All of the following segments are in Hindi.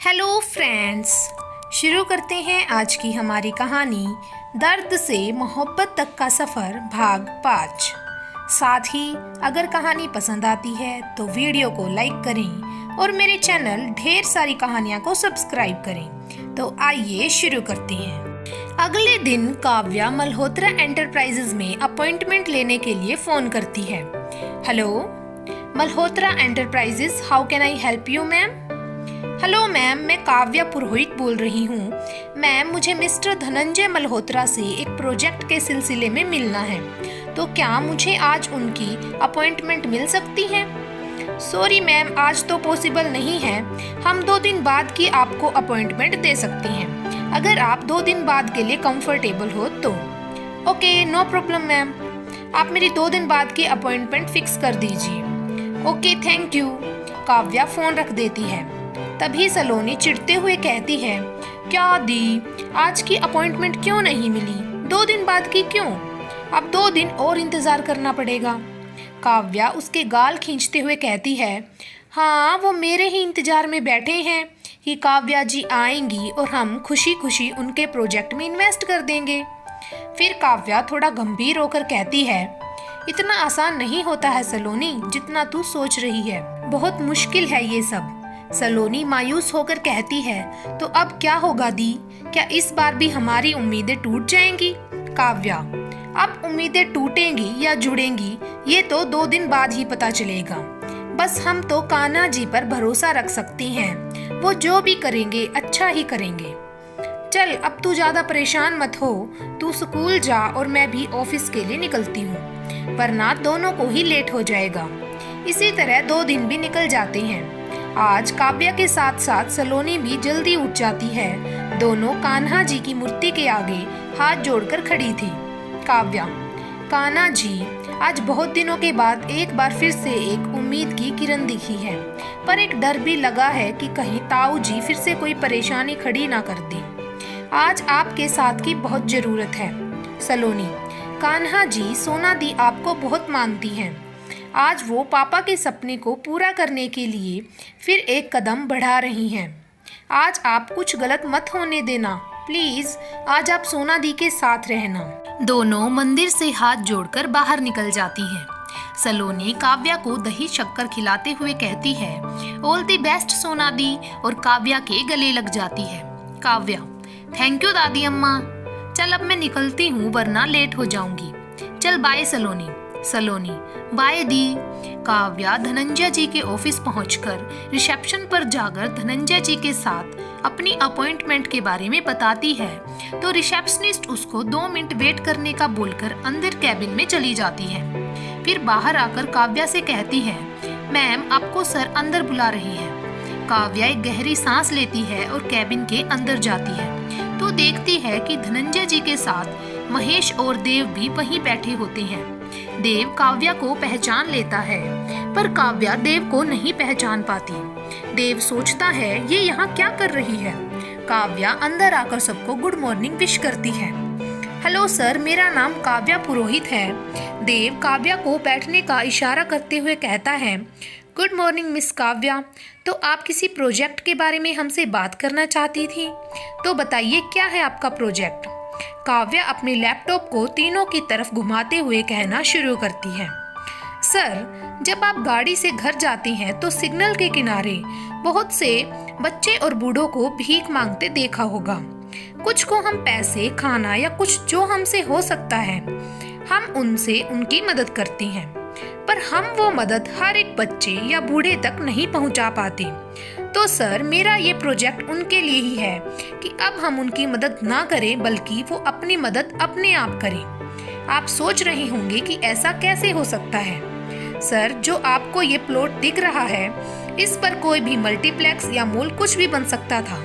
हेलो फ्रेंड्स, शुरू करते हैं आज की हमारी कहानी दर्द से मोहब्बत तक का सफ़र भाग 5। साथ ही अगर कहानी पसंद आती है तो वीडियो को लाइक करें और मेरे चैनल ढेर सारी कहानियाँ को सब्सक्राइब करें। तो आइए शुरू करते हैं। अगले दिन काव्या मल्होत्रा एंटरप्राइजेज में अपॉइंटमेंट लेने के लिए फ़ोन करती है। Hello Malhotra enterprises, how can I help you ma'am? Hello ma'am, मैं काव्या पुरोहित बोल रही हूँ। मैम, मुझे मिस्टर धनंजय मल्होत्रा से एक प्रोजेक्ट के सिलसिले में मिलना है, तो क्या मुझे आज उनकी अपॉइंटमेंट मिल सकती है? सॉरी मैम, आज तो पॉसिबल नहीं है। हम 2 दिन बाद की आपको अपॉइंटमेंट दे सकते हैं, अगर आप 2 दिन बाद के लिए कंफर्टेबल हो तो। ओके, नो प्रॉब्लम मैम, आप मेरी 2 दिन बाद की अपॉइंटमेंट फिक्स कर दीजिए। Okay, thank you. Kavya phone रख देती है। तभी सलोनी चिढ़ते हुए कहती है, क्या दी, आज की अपॉइंटमेंट क्यों नहीं मिली? 2 दिन बाद की क्यों? अब 2 दिन और इंतजार करना पड़ेगा। काव्या उसके गाल खींचते हुए कहती है, हाँ, वो मेरे ही इंतजार में बैठे हैं कि काव्या जी आएंगी और हम खुशी खुशी उनके प्रोजेक्ट में इन्वेस्ट कर देंगे। फिर काव्या थोड़ा गंभीर होकर कहती है, इतना आसान नहीं होता है सलोनी जितना तू सोच रही है, बहुत मुश्किल है ये सब। सलोनी मायूस होकर कहती है, तो अब क्या होगा दी? क्या इस बार भी हमारी उम्मीदें टूट जाएंगी? काव्या, अब उम्मीदें टूटेंगी या जुड़ेंगी ये तो 2 दिन बाद ही पता चलेगा। बस हम तो कान्हा जी पर भरोसा रख सकते हैं, वो जो भी करेंगे अच्छा ही करेंगे। चल, अब तू ज्यादा परेशान मत हो, तू स्कूल जा और मैं भी ऑफिस के लिए निकलती हूँ, वरना दोनों को ही लेट हो जाएगा। इसी तरह 2 दिन भी निकल जाते हैं। आज काव्या के साथ साथ सलोनी भी जल्दी उठ जाती है। दोनों कान्हा जी की मूर्ति के आगे हाथ जोड़कर खड़ी थी। काव्या, कान्हा जी, आज बहुत दिनों के बाद एक बार फिर से एक उम्मीद की किरण दिखी है, पर एक डर भी लगा है कि कहीं ताऊ जी फिर से कोई परेशानी खड़ी ना कर दे। आज आपके साथ की बहुत जरूरत है। सलोनी, कान्हा जी, सोना दी आपको बहुत मानती हैं। आज वो पापा के सपने को पूरा करने के लिए फिर एक कदम बढ़ा रही हैं। आज आप कुछ गलत मत होने देना, प्लीज। आज आप सोना दी के साथ रहना। दोनों मंदिर से हाथ जोड़कर बाहर निकल जाती हैं। सलोनी काव्या को दही शक्कर खिलाते हुए कहती है, ऑल द बेस्ट सोना दी, और काव्या के गले लग जाती है। काव्या, थैंक यू दादी अम्मा। चल, अब मैं निकलती हूँ वरना लेट हो जाऊंगी। चल बाय सलोनी। सलोनी, बाय दी। काव्या धनंजय जी के ऑफिस पहुंचकर रिसेप्शन पर जाकर धनंजय जी के साथ अपनी अपॉइंटमेंट के बारे में बताती है, तो रिसेप्शनिस्ट उसको 2 मिनट वेट करने का बोलकर अंदर कैबिन में चली जाती है। फिर बाहर आकर काव्या से कहती है, मैम, आपको सर अंदर बुला रही है। काव्या एक गहरी सांस लेती है और कैबिन के अंदर जाती है, तो देखती है कि धनंजय जी के साथ महेश और देव भी वहीं बैठे होते हैं। देव काव्या को पहचान लेता है, पर काव्या देव को नहीं पहचान पाती। देव सोचता है, ये यहाँ क्या कर रही है? काव्या अंदर आकर सबको गुड मॉर्निंग विश करती है। हेलो सर, मेरा नाम काव्या पुरोहित है। देव काव्या को बैठने का इशारा करते हुए कहता है, गुड मॉर्निंग मिस काव्या। तो आप किसी प्रोजेक्ट के बारे में हमसे बात करना चाहती थी, तो बताइए क्या है आपका प्रोजेक्ट? काव्या अपने लैपटॉप को तीनों की तरफ घुमाते हुए कहना शुरू करती है, सर, जब आप गाड़ी से घर जाते हैं तो सिग्नल के किनारे बहुत से बच्चे और बूढ़ों को भीख मांगते देखा होगा। कुछ को हम पैसे, खाना या कुछ जो हमसे हो सकता है, हम उनसे उनकी मदद करते हैं, पर हम वो मदद हर एक बच्चे या बूढ़े तक नहीं पहुंचा पाते। तो सर, मेरा ये प्रोजेक्ट उनके लिए ही है कि अब हम उनकी मदद ना करें, बल्कि वो अपनी मदद अपने आप करें। आप सोच रहे होंगे कि ऐसा कैसे हो सकता है। सर, जो आपको ये प्लॉट दिख रहा है, इस पर कोई भी मल्टीप्लेक्स या मॉल कुछ भी बन सकता था,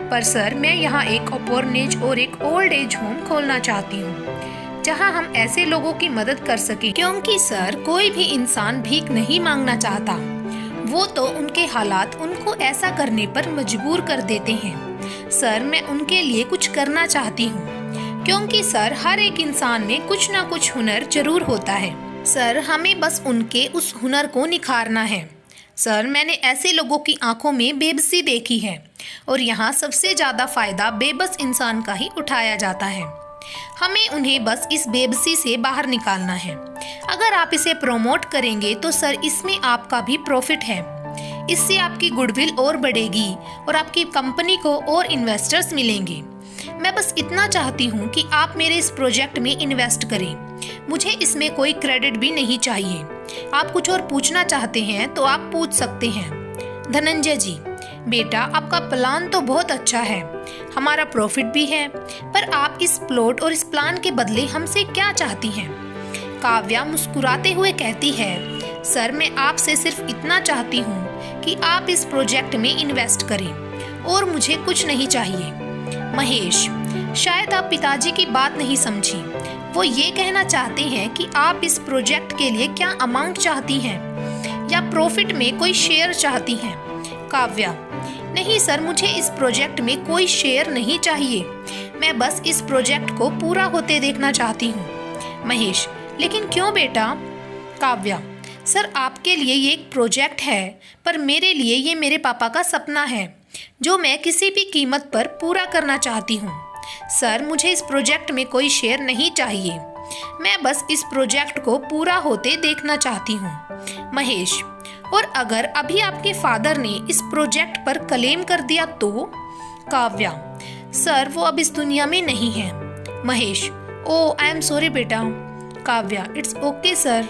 पर सर, मैं यहाँ एक ऑर्फनेज और एक ओल्ड एज होम खोलना चाहती हूँ, जहाँ हम ऐसे लोगों की मदद कर सकें। क्योंकि सर, कोई भी इंसान भीख नहीं मांगना चाहता, वो तो उनके हालात उनको ऐसा करने पर मजबूर कर देते हैं। सर, मैं उनके लिए कुछ करना चाहती हूँ, क्योंकि सर, हर एक इंसान में कुछ ना कुछ हुनर जरूर होता है। सर, हमें बस उनके उस हुनर को निखारना है। सर, मैंने ऐसे लोगों की आंखों में बेबसी देखी है और यहाँ सबसे ज़्यादा फायदा बेबस इंसान का ही उठाया जाता है। हमें उन्हें बस इस बेबसी से बाहर निकालना है। अगर आप इसे प्रमोट करेंगे तो सर इसमें आपका भी प्रॉफिट है। इससे आपकी गुडविल और बढ़ेगी और आपकी कंपनी को और इन्वेस्टर्स मिलेंगे। मैं बस इतना चाहती हूँ कि आप मेरे इस प्रोजेक्ट में इन्वेस्ट करें। मुझे इसमें कोई क्रेडिट भी नहीं चाहिए। आप कुछ और पूछना चाहते हैं तो आप पूछ सकते हैं। धनंजय जी, बेटा आपका प्लान तो बहुत अच्छा है, हमारा प्रॉफिट भी है, पर आप इस प्लॉट और इस प्लान के बदले हमसे क्या चाहती हैं? काव्या मुस्कुराते हुए कहती है, सर मैं आपसे सिर्फ इतना चाहती हूँ कि आप इस प्रोजेक्ट में इन्वेस्ट करें और मुझे कुछ नहीं चाहिए। महेश, शायद आप पिताजी की बात नहीं समझी। वो ये कहना चाहते हैं कि आप इस प्रोजेक्ट के लिए क्या अमाउंट चाहती हैं या प्रॉफिट में कोई शेयर चाहती हैं? काव्या, नहीं सर, मुझे इस प्रोजेक्ट में कोई शेयर नहीं चाहिए। मैं बस इस प्रोजेक्ट को पूरा होते देखना चाहती हूँ। महेश, लेकिन क्यों बेटा? काव्या, सर आपके लिए ये एक प्रोजेक्ट है, पर मेरे लिए ये मेरे पापा का सपना है जो मैं किसी भी कीमत पर पूरा करना चाहती हूँ। सर मुझे इस प्रोजेक्ट में कोई शेयर नहीं चाहिए, मैं बस इस प्रोजेक्ट को पूरा होते देखना चाहती हूँ। महेश, और अगर अभी आपके फादर ने इस प्रोजेक्ट पर क्लेम कर दिया तो? काव्या, सर वो अब इस दुनिया में नहीं है। Mahesh, oh I am sorry बेटा। Kavya, it's okay sir.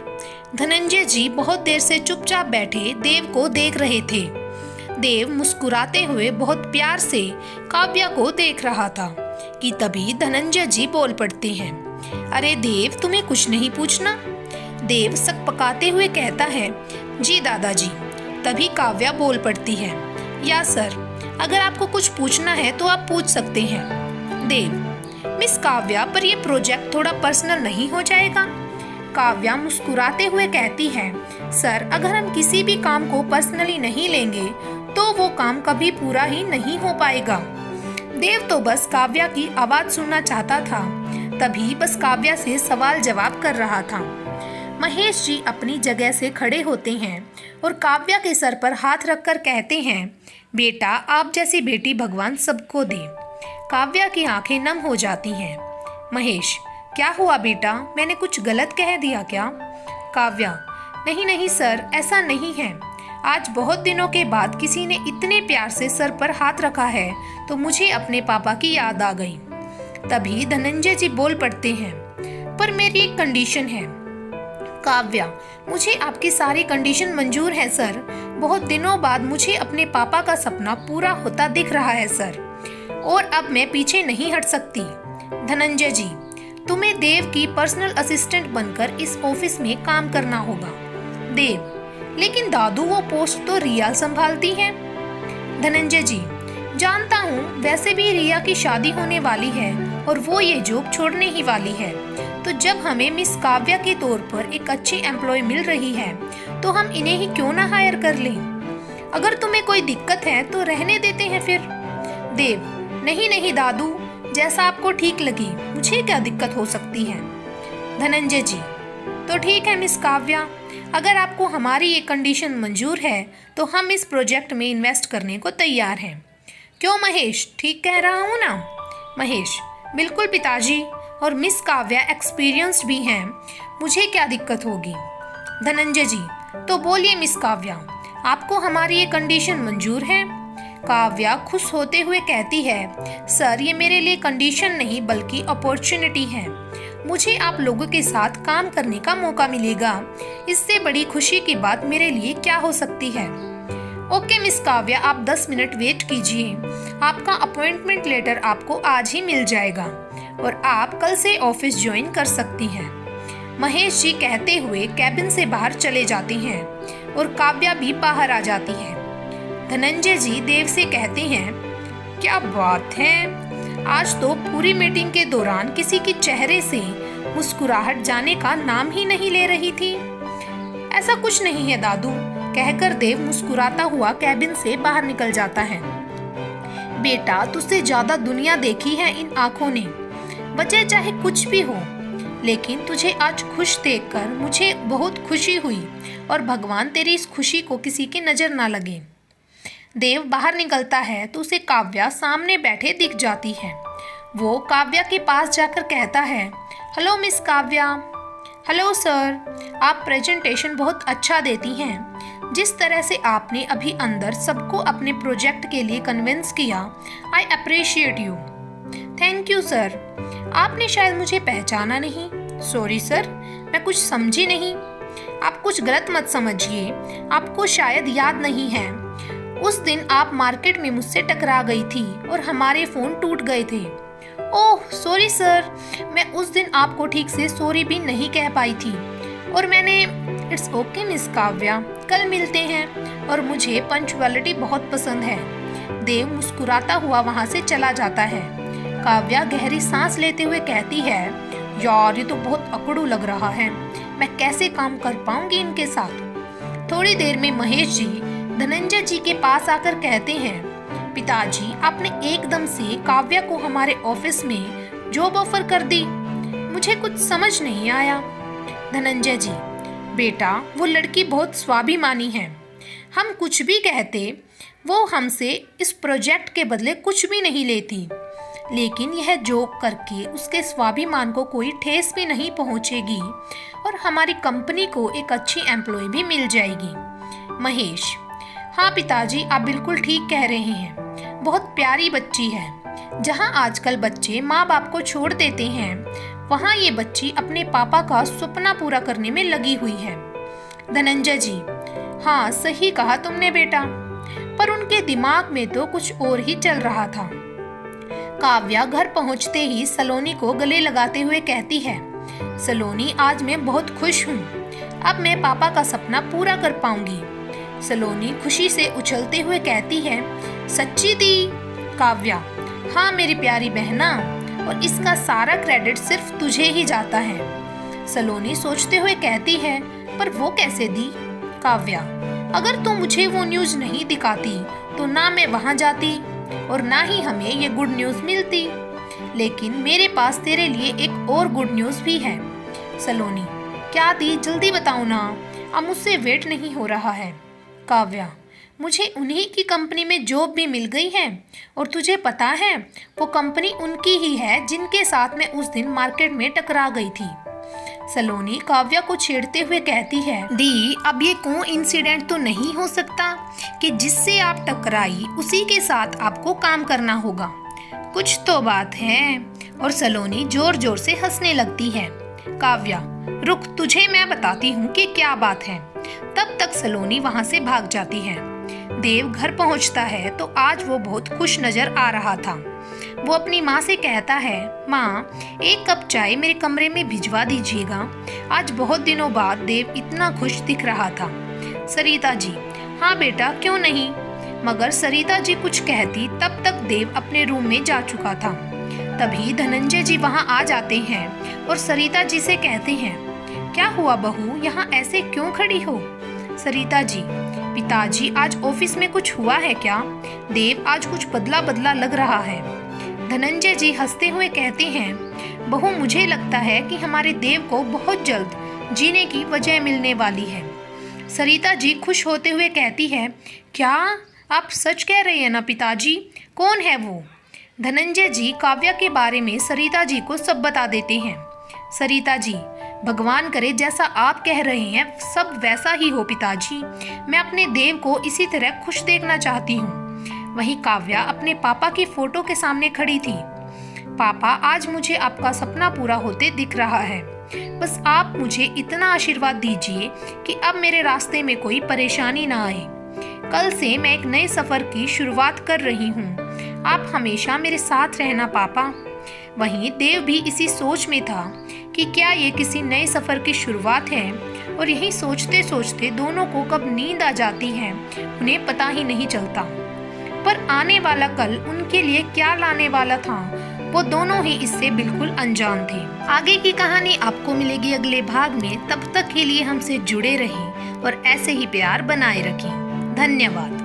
Dhananjay ji बहुत देर से चुपचाप बैठे देव को देख रहे थे। देव मुस्कुराते हुए बहुत प्यार से काव्या को देख रहा था कि तभी धनंजय जी बोल पड़ते हैं, अरे देव तुम्हें कुछ नहीं पूछना? देव सकपकाते हुए कहता है, जी दादाजी। तभी काव्या बोल पड़ती है, या सर, अगर आपको कुछ पूछना है तो आप पूछ सकते हैं। देव, मिस काव्या, पर ये प्रोजेक्ट थोड़ा पर्सनल नहीं हो जाएगा? काव्या मुस्कुराते हुए कहती है, सर अगर हम किसी भी काम को पर्सनली नहीं लेंगे तो वो काम कभी पूरा ही नहीं हो पाएगा। देव तो बस काव्या की आवाज सुनना चाहता था, तभी बस काव्या से सवाल जवाब कर रहा था। महेश जी अपनी जगह से खड़े होते हैं और काव्या के सर पर हाथ रखकर कहते हैं, बेटा आप जैसी बेटी भगवान सबको दे। काव्या की आंखें नम हो जाती हैं। महेश, क्या हुआ बेटा, मैंने कुछ गलत कह दिया क्या? काव्या, नहीं नहीं सर, ऐसा नहीं है। आज बहुत दिनों के बाद किसी ने इतने प्यार से सर पर हाथ रखा है तो मुझे अपने पापा की याद आ गई। तभी धनंजय जी बोल पड़ते हैं, पर मेरी एक कंडीशन है। काव्या, मुझे आपकी सारी कंडीशन मंजूर है सर। बहुत दिनों बाद मुझे अपने पापा का सपना पूरा होता दिख रहा है सर, और अब मैं पीछे नहीं हट सकती। धनंजय जी, तुम्हें देव की पर्सनल असिस्टेंट बनकर इस ऑफिस में काम करना होगा। देव, लेकिन दादू वो पोस्ट तो रिया संभालती है। धनंजय जी, जानता हूँ, वैसे भी रिया की शादी होने वाली है और वो ये जॉब छोड़ने ही वाली है, तो जब हमें मिस काव्या के तौर पर एक अच्छी एम्प्लॉय मिल रही है तो हम इन्हें ही क्यों ना हायर कर लें? अगर तुम्हें कोई दिक्कत है तो रहने देते हैं फिर। देव, नहीं नहीं दादू, जैसा आपको ठीक लगे, मुझे क्या दिक्कत हो सकती है। धनंजय जी, तो ठीक है मिस काव्या, अगर आपको हमारी ये कंडीशन मंजूर है तो हम इस प्रोजेक्ट में इन्वेस्ट करने को तैयार हैं। क्यों महेश, ठीक कह रहा हूँ ना? महेश, बिल्कुल पिताजी, और मिस काव्या एक्सपीरियंस्ड भी हैं, मुझे क्या दिक्कत होगी। धनंजय जी, तो बोलिए मिस काव्या, आपको हमारी ये कंडीशन मंजूर है? काव्या खुश होते हुए कहती है, सर ये मेरे लिए कंडीशन नहीं बल्कि अपॉर्चुनिटी है। मुझे आप लोगों के साथ काम करने का मौका मिलेगा, इससे बड़ी खुशी की बात मेरे लिए क्या हो सकती है। ओके मिस काव्या, आप 10 मिनट वेट कीजिए, आपका अपॉइंटमेंट लेटर आपको आज ही मिल जाएगा और आप कल से ऑफिस ज्वाइन कर सकती हैं। महेश जी कहते हुए कैबिन से बाहर चले जाते हैं और काव्या भी बाहर आ जाती है। धनंजय जी देव से कहते हैं, क्या बात है, आज तो पूरी मीटिंग के दौरान किसी के चेहरे से मुस्कुराहट जाने का नाम ही नहीं ले रही थी। ऐसा कुछ नहीं है दादू, कहकर देव मुस्कुराता हुआ कैबिन से बाहर निकल जाता है। बेटा, तुझसे ज्यादा दुनिया देखी है इन आंखों ने, वजह चाहे कुछ भी हो, लेकिन तुझे आज खुश देखकर मुझे बहुत खुशी हुई और भगवान तेरी इस खुशी को किसी की नजर ना लगे। देव बाहर निकलता है तो उसे काव्या सामने बैठे दिख जाती है। वो काव्या के पास जाकर कहता है, hello miss Kavya. Hello sir, आप प्रेजेंटेशन बहुत अच्छा देती हैं। जिस तरह से आपने अभी अंदर सबको अपने प्रोजेक्ट के लिए कन्विंस किया, I appreciate you. Thank you sir. आपने शायद मुझे पहचाना नहीं। सॉरी सर, मैं कुछ समझी नहीं। आप कुछ गलत मत समझिए, आपको शायद याद नहीं है। उस दिन आप मार्केट में मुझसे टकरा गई थी और हमारे फ़ोन टूट गए थे। ओह सॉरी सर, मैं उस दिन आपको ठीक से सॉरी भी नहीं कह पाई थी। और मैंने इट्स ओके मिस काव्या, कल मिलते हैं और मुझे पंक्चुअलिटी बहुत पसंद है। देव मुस्कुराता हुआ वहाँ से चला जाता है। काव्या गहरी सांस लेते हुए कहती है, यार ये तो बहुत अकड़ू लग रहा है, मैं कैसे काम कर पाऊंगी इनके साथ। थोड़ी देर में महेश जी धनंजय जी के पास आकर कहते हैं, पिताजी आपने एकदम से काव्या को हमारे ऑफिस में जॉब ऑफर कर दी, मुझे कुछ समझ नहीं आया। धनंजय जी, बेटा वो लड़की बहुत स्वाभिमानी है, हम कुछ भी कहते वो हमसे इस प्रोजेक्ट के बदले कुछ भी नहीं लेती, लेकिन यह जॉब करके उसके स्वाभिमान को कोई ठेस भी नहीं पहुंचेगी और हमारी कंपनी को एक अच्छी एम्प्लॉय भी मिल जाएगी। महेश, हाँ पिताजी आप बिल्कुल ठीक कह रहे हैं, बहुत प्यारी बच्ची है। जहाँ आजकल बच्चे माँ बाप को छोड़ देते हैं, वहाँ ये बच्ची अपने पापा का सपना पूरा करने में लगी हुई है। धनंजय जी, हाँ सही कहा तुमने बेटा, पर उनके दिमाग में तो कुछ और ही चल रहा था। काव्या घर पहुंचते ही सलोनी को गले लगाते हुए कहती है, सलोनी आज मैं बहुत खुश हूँ, अब मैं पापा का सपना पूरा कर पाऊंगी। सलोनी खुशी से उछलते हुए कहती है, सच्ची दी? काव्या, हाँ मेरी प्यारी बहना, और इसका सारा क्रेडिट सिर्फ तुझे ही जाता है। सलोनी सोचते हुए कहती है, पर वो कैसे दी? काव्या, अगर तू मुझे वो न्यूज़ नहीं दिखाती तो ना मैं वहाँ जाती और ना ही हमें ये गुड न्यूज़ मिलती, लेकिन मेरे पास तेरे लिए एक और गुड न्यूज़ भी है। सलोनी, क्या दी, जल्दी बताओ ना, अब मुझसे वेट नहीं हो रहा है। काव्या, मुझे उन्हीं की कंपनी में जॉब भी मिल गई है, और तुझे पता है वो कंपनी उनकी ही है जिनके साथ मैं उस दिन मार्केट में टकरा गई थी। सलोनी काव्या को छेड़ते हुए कहती है, दी अब ये कोइंसिडेंट तो नहीं हो सकता कि जिससे आप टकराई उसी के साथ आपको काम करना होगा, कुछ तो बात है। और सलोनी जोर जोर से हंसने लगती है। काव्या, रुक, तुझे मैं बताती हूँ कि क्या बात है। तब तक सलोनी वहाँ से भाग जाती है। देव घर पहुँचता है तो आज वो बहुत खुश नजर आ रहा था। वो अपनी माँ से कहता है, माँ एक कप चाय मेरे कमरे में भिजवा दीजिएगा, आज बहुत दिनों बाद देव इतना खुश दिख रहा था। सरिता जी, हाँ बेटा क्यों नहीं। मगर सरिता जी कुछ कहती तब तक देव अपने रूम में जा चुका था। तभी धनंजय जी वहाँ आ जाते हैं और सरिता जी से कहते हैं, क्या हुआ बहू, यहाँ ऐसे क्यों खड़ी हो? सरिता जी, पिताजी आज ऑफिस में कुछ हुआ है क्या? देव आज कुछ बदला बदला लग रहा है। धनंजय जी हंसते हुए कहते हैं, बहू मुझे लगता है कि हमारे देव को बहुत जल्द जीने की वजह मिलने वाली है। सरिता जी खुश होते हुए कहती है, क्या आप सच कह रहे हैं ना पिताजी? कौन है वो? धनंजय जी काव्या के बारे में सरिता जी को सब बता देते हैं। सरिता जी, भगवान करे जैसा आप कह रहे हैं सब वैसा ही हो पिताजी, मैं अपने देव को इसी तरह खुश देखना चाहती हूँ। वहीं काव्या अपने पापा की फोटो के सामने खड़ी थी। पापा, आज मुझे आपका सपना पूरा होते दिख रहा है, बस आप मुझे इतना आशीर्वाद दीजिए कि अब मेरे रास्ते में कोई परेशानी ना आए। कल से मैं एक नए सफ़र की शुरुआत कर रही हूँ, आप हमेशा मेरे साथ रहना पापा। वहीं देव भी इसी सोच में था कि क्या ये किसी नए सफ़र की शुरुआत है, और यही सोचते सोचते दोनों को कब नींद आ जाती है उन्हें पता ही नहीं चलता। पर आने वाला कल उनके लिए क्या लाने वाला था वो दोनों ही इससे बिल्कुल अनजान थे। आगे की कहानी आपको मिलेगी अगले भाग में, तब तक के लिए हमसे जुड़े रहें और ऐसे ही प्यार बनाए रखें। धन्यवाद।